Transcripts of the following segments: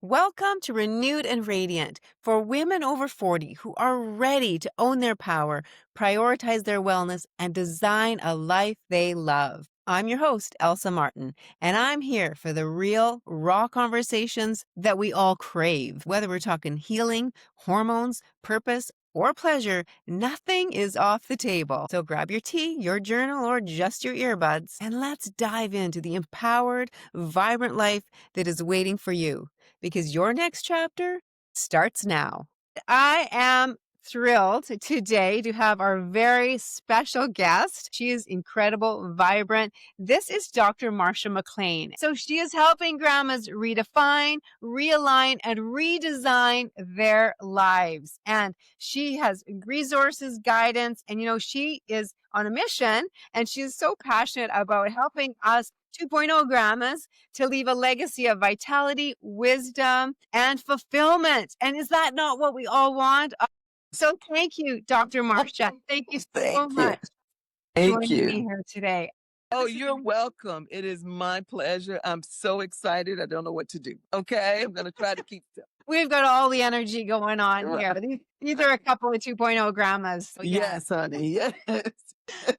Welcome to Renewed and Radiant for women over 40 who are ready to own their power, prioritize their wellness, and design a life they love. I'm your host, Elsa Martin, and I'm here for the real, raw conversations that we all crave. Whether we're talking healing, hormones, purpose, or pleasure, nothing is off the table. So grab your tea, your journal, or just your earbuds, and let's dive into the empowered, vibrant life that is waiting for you, because your next chapter starts now. I am thrilled today to have our very special guest. She is incredible, vibrant. This is Dr. Marsha McLean. So she is helping grandmas redefine, realign, and redesign their lives. And she has resources, guidance, and she is on a mission, and she is so passionate about helping us 2.0 grandmas to leave a legacy of vitality, wisdom, and fulfillment. And is that not what we all want? So thank you, Dr. Marsha. Thank you so Thank you. much for Thank joining me you. here today. Oh, you're welcome. It is my pleasure. I'm so excited. I don't know what to do. Okay. I'm going to try to keep still. We've got all the energy going on here. Right. These are a couple of 2.0 grandmas. So yeah. Yes, honey. Yes.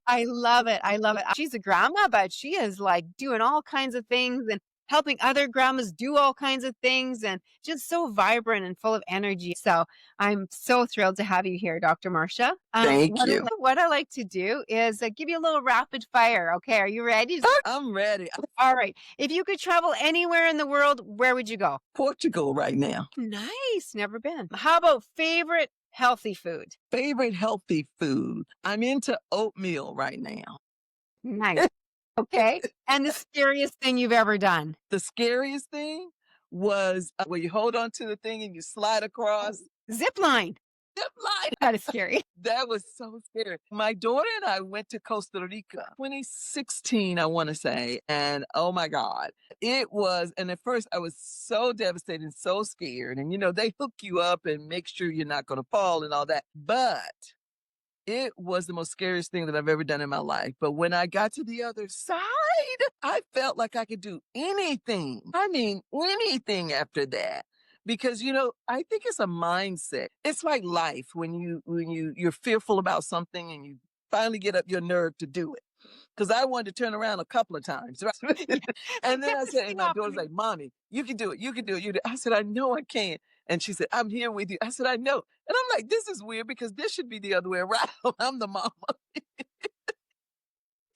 I love it. I love it. She's a grandma, but she is like doing all kinds of things and helping other grandmas do all kinds of things, and just so vibrant and full of energy. So I'm so thrilled to have you here, Dr. Marsha. Thank you. What I like to do is give you a little rapid fire. Okay, are you ready? I'm ready. All right. If you could travel anywhere in the world, where would you go? Portugal right now. Nice. Never been. How about favorite healthy food? Favorite healthy food. I'm into oatmeal right now. Nice. Okay. And the scariest thing you've ever done? The scariest thing was where you hold on to the thing and you slide across. Zip line. Zip line. That is scary. That was so scary. My daughter and I went to Costa Rica 2016, I want to say. And oh my God, it was. And at first I was so devastated and so scared. And, they hook you up and make sure you're not going to fall and all that. But it was the most scariest thing that I've ever done in my life. But when I got to the other side, I felt like I could do anything. I mean, anything after that. Because, I think it's a mindset. It's like life when you're fearful about something and you finally get up your nerve to do it. Because I wanted to turn around a couple of times. Right? And then I said, and my daughter's like, Mommy, you can do it. You can do it. You do it. I said, I know I can. And she said, I'm here with you. I said, I know. And I'm like, this is weird because this should be the other way around. I'm the mama.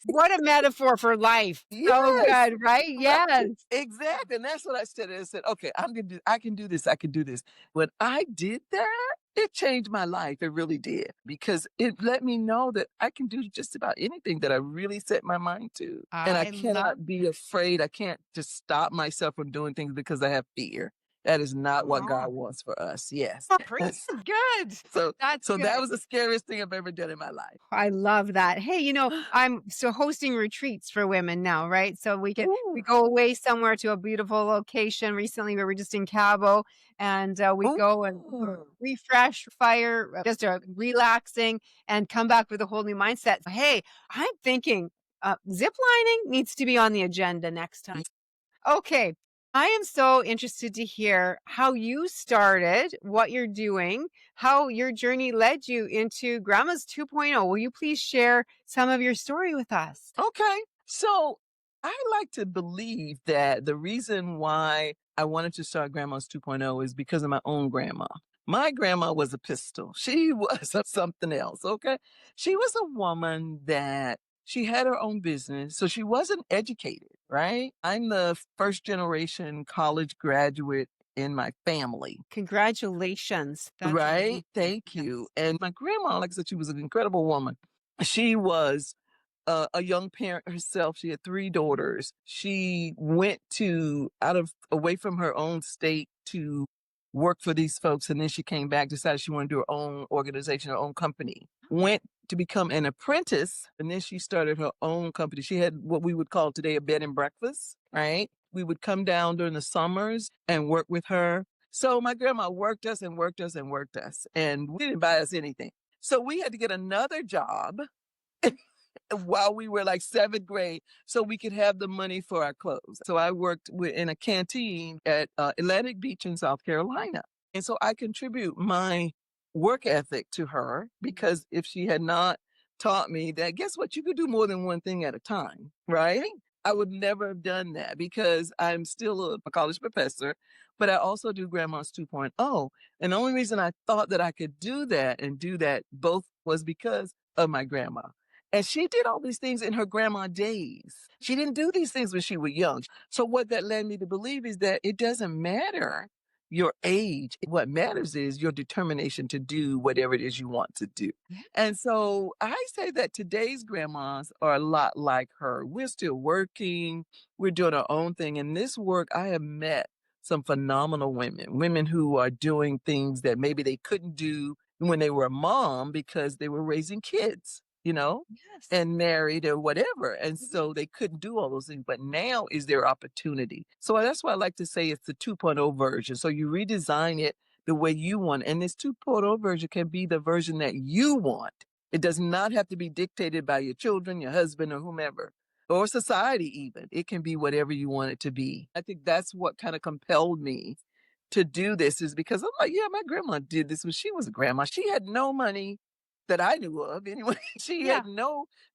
What a metaphor for life. Yes. So good, right? Yes. Exactly. And that's what I said. I said, okay, I can do this. I can do this. When I did that, it changed my life. It really did. Because it let me know that I can do just about anything that I really set my mind to. And I cannot be afraid. I can't just stop myself from doing things because I have fear. That is not what God wants for us. Yes. Good. So Good. that was the scariest thing I've ever done in my life. I love that. Hey, I'm hosting retreats for women now, right? So we go away somewhere to a beautiful location. Recently, we were just in Cabo, and we go and refresh, fire, just relaxing, and come back with a whole new mindset. Hey, I'm thinking ziplining needs to be on the agenda next time. Okay. I am so interested to hear how you started, what you're doing, how your journey led you into Grandma's 2.0. Will you please share some of your story with us? Okay. So I like to believe that the reason why I wanted to start Grandma's 2.0 is because of my own grandma. My grandma was a pistol. She was something else. Okay. She was a woman that she had her own business. So she wasn't educated, right? I'm the first generation college graduate in my family. Congratulations. That's Right? amazing. Thank Yes. you. And my grandma, like I said, she was an incredible woman. She was a young parent herself. She had 3 daughters. She went away from her own state to work for these folks. And then she came back, decided she wanted to do her own organization, her own company. Went to become an apprentice. And then she started her own company. She had what we would call today a bed and breakfast, right? We would come down during the summers and work with her. So my grandma worked us and worked us and worked us. And we didn't buy us anything. So we had to get another job while we were like seventh grade so we could have the money for our clothes. So I worked in a canteen at Atlantic Beach in South Carolina. And so I contribute my work ethic to her because if she had not taught me that, guess what? You could do more than one thing at a time, right? I would never have done that because I'm still a college professor, but I also do Grandma's 2.0. And the only reason I thought that I could do that and do that both was because of my grandma. And she did all these things in her grandma days. She didn't do these things when she was young. So what that led me to believe is that it doesn't matter your age. What matters is your determination to do whatever it is you want to do. And so I say that today's grandmas are a lot like her. We're still working, we're doing our own thing. In this work, I have met some phenomenal women, women who are doing things that maybe they couldn't do when they were a mom because they were raising kids, Yes. and married or whatever. And so they couldn't do all those things. But now is their opportunity. So that's why I like to say it's the 2.0 version. So you redesign it the way you want. And this 2.0 version can be the version that you want. It does not have to be dictated by your children, your husband, or whomever, or society, even. It can be whatever you want it to be. I think that's what kind of compelled me to do this, is because I'm like, yeah, my grandma did this when she was a grandma. She had no money that I knew of anyway. She Yeah. had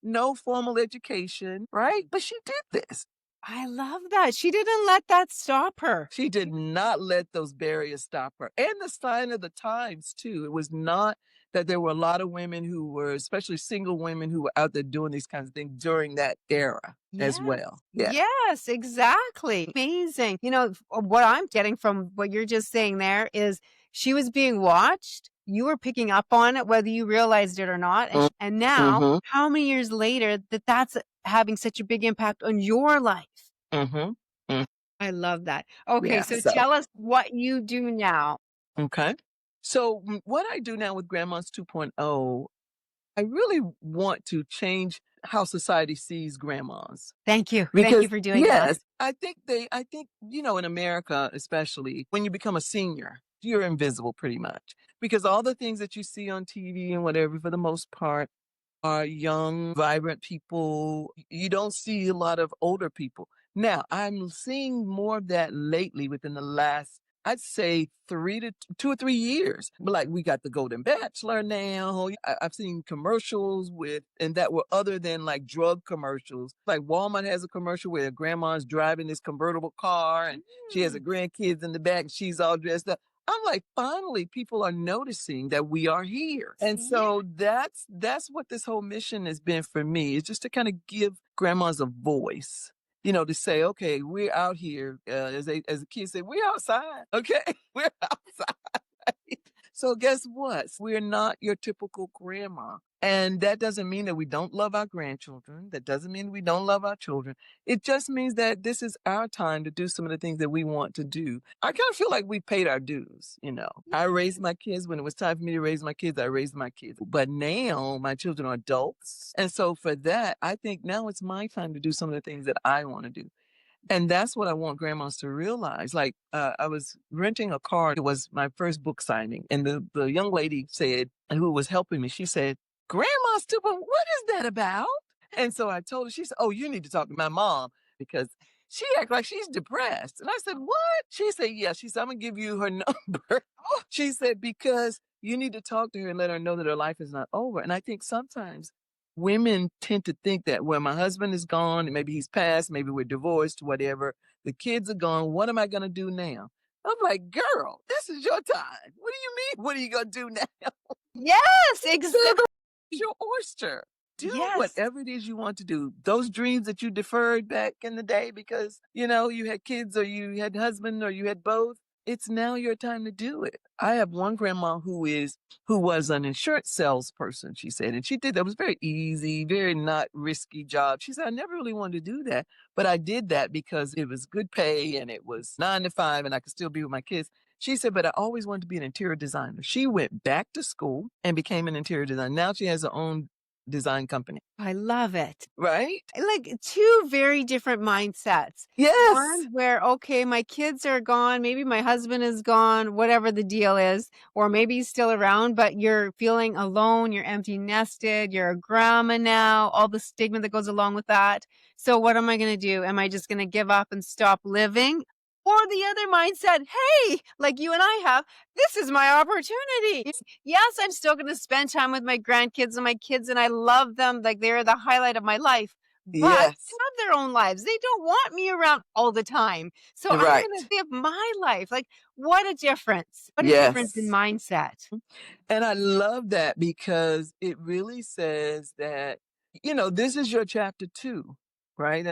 no formal education, right? But she did this. I love that. She didn't let that stop her. She did not let those barriers stop her. And the sign of the times, too. It was not that there were a lot of women who were, especially single women, who were out there doing these kinds of things during that era as Yes. well. Yeah. Yes, exactly. Amazing. What I'm getting from what you're just saying there is she was being watched. You were picking up on it, whether you realized it or not. And now, Mm-hmm. how many years later that's having such a big impact on your life? Mm-hmm. Mm. I love that. Okay, Yeah. so So, tell us what you do now. okay. So, what I do now with Grandma's 2.0, I really want to change how society sees grandmas. Thank you. Thank you Because for doing that. yes, I think, in America, especially when you become a senior, you're invisible pretty much. Because all the things that you see on TV and whatever, for the most part, are young, vibrant people. You don't see a lot of older people. Now, I'm seeing more of that lately within the last, I'd say 2 or 3 years. But like we got the Golden Bachelor now. I've seen commercials and that were other than like drug commercials. Like Walmart has a commercial where a grandma's driving this convertible car and she has her Mm, grandkids in the back. And she's all dressed up. I'm like, finally, people are noticing that we are here. And yeah. so that's what this whole mission has been for me. It's just to kind of give grandmas a voice, to say, okay, we're out here. As a kid said, we're outside. Okay, we're outside. So guess what? We're not your typical grandma. And that doesn't mean that we don't love our grandchildren. That doesn't mean we don't love our children. It just means that this is our time to do some of the things that we want to do. I kind of feel like we paid our dues. I raised my kids when it was time for me to raise my kids. I raised my kids. But now my children are adults. And so for that, I think now it's my time to do some of the things that I want to do. And that's what I want grandmas to realize. Like, I was renting a car. It was my first book signing. And the young lady said, who was helping me, she said, Grandma Stupid, what is that about? And so I told her, she said, oh, you need to talk to my mom because she act like she's depressed. And I said, what? She said, yeah. She said, I'm going to give you her number. She said, because you need to talk to her and let her know that her life is not over. And I think sometimes women tend to think that, well, my husband is gone, and maybe he's passed, maybe we're divorced, whatever. The kids are gone. What am I going to do now? I'm like, girl, this is your time. What do you mean? What are you going to do now? Yes, So exactly. is your oyster. Do Yes. whatever it is you want to do. Those dreams that you deferred back in the day because, you had kids or you had husband or you had both. It's now your time to do it. I have one grandma who was an insurance salesperson, she said, and she did that. It was very easy, very not risky job. She said, I never really wanted to do that, but I did that because it was good pay and it was 9 to 5 and I could still be with my kids. She said, but I always wanted to be an interior designer. She went back to school and became an interior designer. Now she has her own design company. I love it. Right? Like two very different mindsets. Yes. One where, okay, my kids are gone, maybe my husband is gone, whatever the deal is, or maybe he's still around, but you're feeling alone, you're empty nested, you're a grandma now, all the stigma that goes along with that. So what am I going to do? Am I just going to give up and stop living? Or the other mindset, hey, like you and I have, this is my opportunity. Yes, I'm still going to spend time with my grandkids and my kids, and I love them. Like they're the highlight of my life, but they Yes. have their own lives. They don't want me around all the time. So I'm going to Right. live my life. Like, what a difference. What a difference in Yes. mindset. And I love that because it really says that, this is your chapter two, right?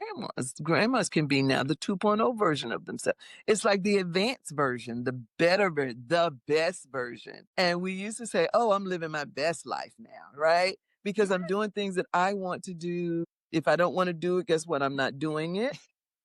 Grandmas can be now the 2.0 version of themselves. It's like the advanced version, the better version, the best version. And we used to say, oh, I'm living my best life now, right? Because Yeah, I'm doing things that I want to do. If I don't want to do it, guess what? I'm not doing it.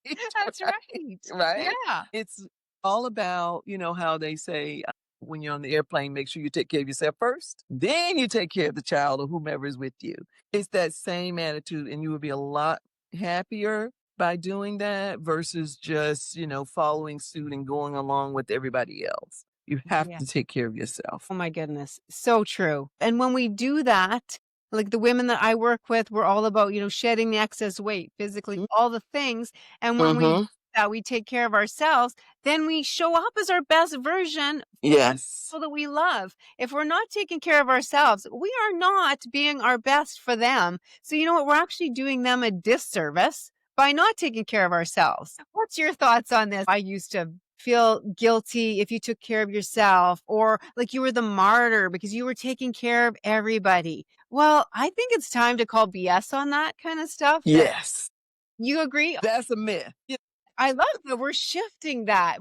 that's Right? right. Right? Yeah. It's all about, how they say when you're on the airplane, make sure you take care of yourself first. Then you take care of the child or whomever is with you. It's that same attitude, and you will be a lot happier by doing that versus just, following suit and going along with everybody else. You have Yeah. to take care of yourself. Oh my goodness. So true. And when we do that, like the women that I work with, we're all about, shedding the excess weight, physically, all the things. And when we do Mm-hmm. that, we take care of ourselves, then we show up as our best version for Yes. people that we love. If we're not taking care of ourselves, we are not being our best for them. So you know what? We're actually doing them a disservice by not taking care of ourselves. What's your thoughts on this? I used to feel guilty if you took care of yourself, or like you were the martyr because you were taking care of everybody. Well, I think it's time to call BS on that kind of stuff. That Yes. you agree? That's a myth. Yeah. I love that we're shifting that.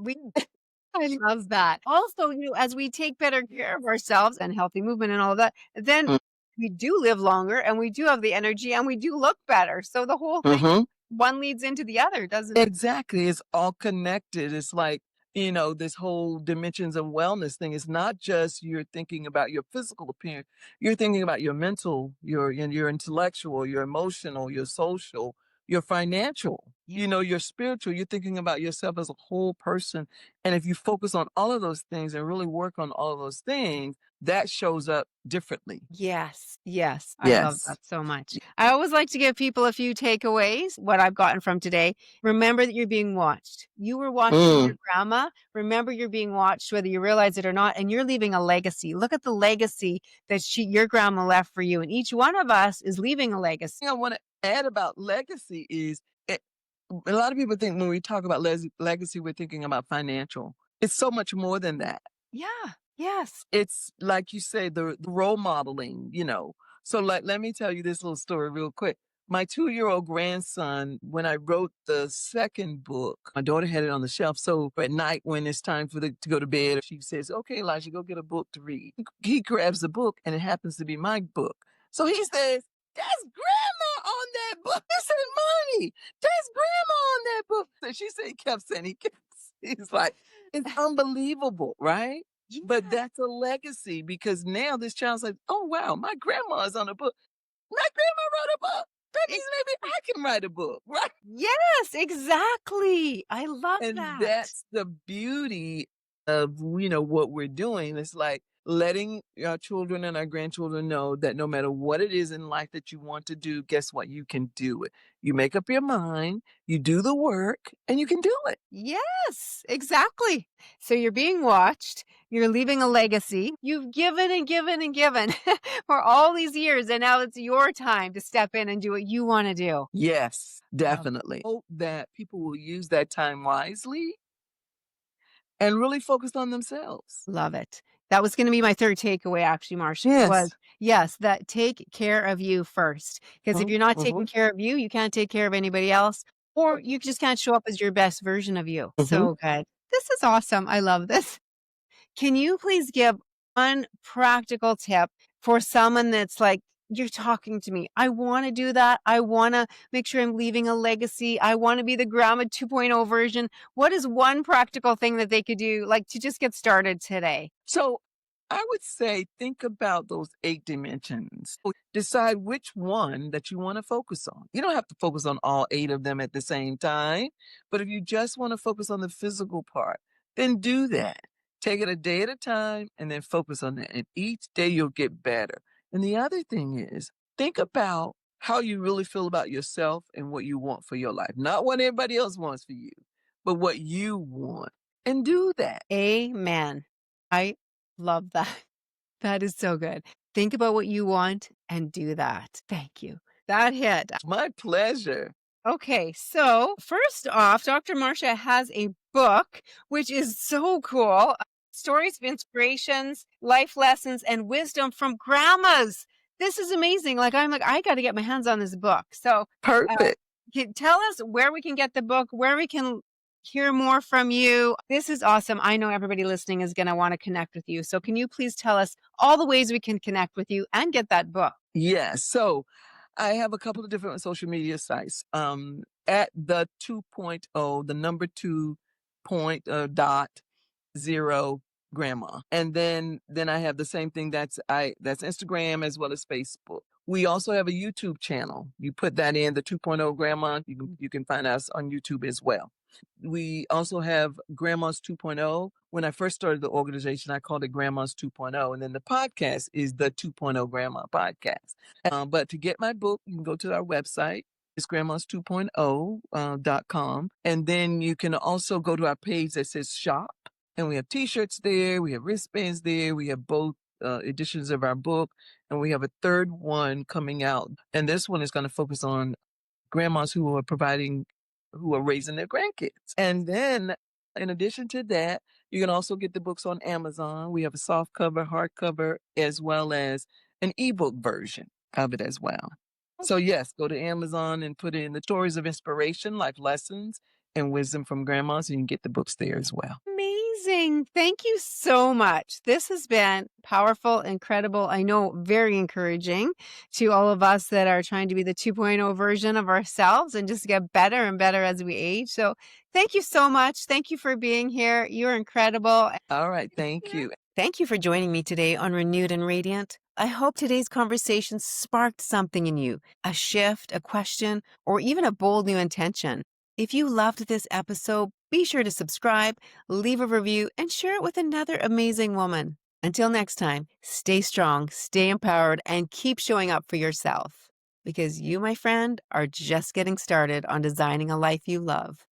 I love that. Also, as we take better care of ourselves and healthy movement and all of that, then we do live longer and we do have the energy and we do look better. So the whole thing, Mm-hmm. one leads into the other, doesn't it? Exactly. It's all connected. It's like, this whole dimensions of wellness thing. It's not just you're thinking about your physical appearance. You're thinking about your mental, your intellectual, your emotional, your social, your financial, Yeah. your spiritual. You're thinking about yourself as a whole person. And if you focus on all of those things and really work on all of those things, that shows up differently. Yes, yes. I love Yes. that so much. I always like to give people a few takeaways, what I've gotten from today. Remember that you're being watched. You were watching your Mm, grandma. Remember you're being watched, whether you realize it or not, and you're leaving a legacy. Look at the legacy that your grandma left for you. And each one of us is leaving a legacy. thing I want to add about legacy is a lot of people think when we talk about legacy, we're thinking about financial. It's so much more than that. Yeah. Yes. It's like you say, the role modeling. So, like, let me tell you this little story real quick. My 2-year-old grandson, when I wrote the second book, my daughter had it on the shelf. So at night, when it's time to go to bed, she says, "Okay, Elijah, go get a book to read." He grabs the book, and it happens to be my book. So he says, "That's grandma on that book." I said, "Mommy, that's grandma on that book." So she said, he kept saying, he's like, it's unbelievable, right? But Yeah. that's a legacy because now this child's like, oh wow, my grandma's on a book. My grandma wrote a book. That means maybe I can write a book, right? Yes, exactly. I love And that. that's the beauty of what we're doing. It's like letting our children and our grandchildren know that no matter what it is in life that you want to do, guess what? You can do it. You make up your mind, you do the work, and you can do it. Yes, exactly. So you're being watched, you're leaving a legacy. You've given and given and given for all these years, and now it's your time to step in and do what you want to do. Yes, Love, definitely. Hope that people will use that time wisely and really focus on themselves. love it. That was going to be my third takeaway, actually, Marsha, was Yes. yes, that take care of you first. Because if Mhm, you're not taking mhm, care of you, you can't take care of anybody else, or you just can't show up as your best version of you. mhm. So good. This is awesome. I love this. Can you please give one practical tip for someone that's like, you're talking to me. I want to do that. I want to make sure I'm leaving a legacy. I want to be the Grandma 2.0 version. What is one practical thing that they could do, like to just get started today? So I would say think about those 8 dimensions. Decide which one that you wanna focus on. You don't have to focus on all 8 of them at the same time, but if you just wanna focus on the physical part, then do that. Take it a day at a time and then focus on that, and each day you'll get better. And the other thing is, think about how you really feel about yourself and what you want for your life. Not what everybody else wants for you, but what you want, and do that. Amen. I love that. That is so good. Think about what you want and do that. Thank you. That hit. My pleasure. Okay, so first off, Dr. Marsha has a book, which is so cool. Stories of inspirations, life lessons, and wisdom from grandmas. This is amazing. I'm like, I got to get my hands on this book. So, uh, Perfect. tell us where we can get the book, where we can hear more from you. This is awesome. I know everybody listening is going to want to connect with you. So, can you please tell us all the ways we can connect with you and get that book? Yes. So I have a couple of different social media sites. At the 2.0, the number 2 point dot 0 grandma. And then I have the same thing that's Instagram as well as Facebook. We also have a YouTube channel. You put that in the 2.0 grandma, you can find us on YouTube as well. We also have Grandma's 2.0. When I first started the organization, I called it Grandma's 2.0. And then the podcast is the 2.0 Grandma podcast. But to get my book, you can go to our website. It's grandmas 2.0.com. And then you can also go to our page that says shop. And we have t-shirts there. We have wristbands there. We have both editions of our book. And we have a third one coming out. And this one is going to focus on grandmas who are raising their grandkids. And then in addition to that, you can also get the books on Amazon. We have a soft cover, hardcover, as well as an ebook version of it as well. So yes, go to Amazon and put in the stories of inspiration, life lessons, and wisdom from grandmas, and you can get the books there as well. Amazing. Thank you so much. This has been powerful, incredible. I know very encouraging to all of us that are trying to be the 2.0 version of ourselves and just get better and better as we age. So thank you so much. Thank you for being here. You're incredible. All right, thank you. Thank you for joining me today on Renewed and Radiant. I hope today's conversation sparked something in you, a shift, a question, or even a bold new intention. If you loved this episode, be sure to subscribe, leave a review, and share it with another amazing woman. Until next time, stay strong, stay empowered, and keep showing up for yourself. Because you, my friend, are just getting started on designing a life you love.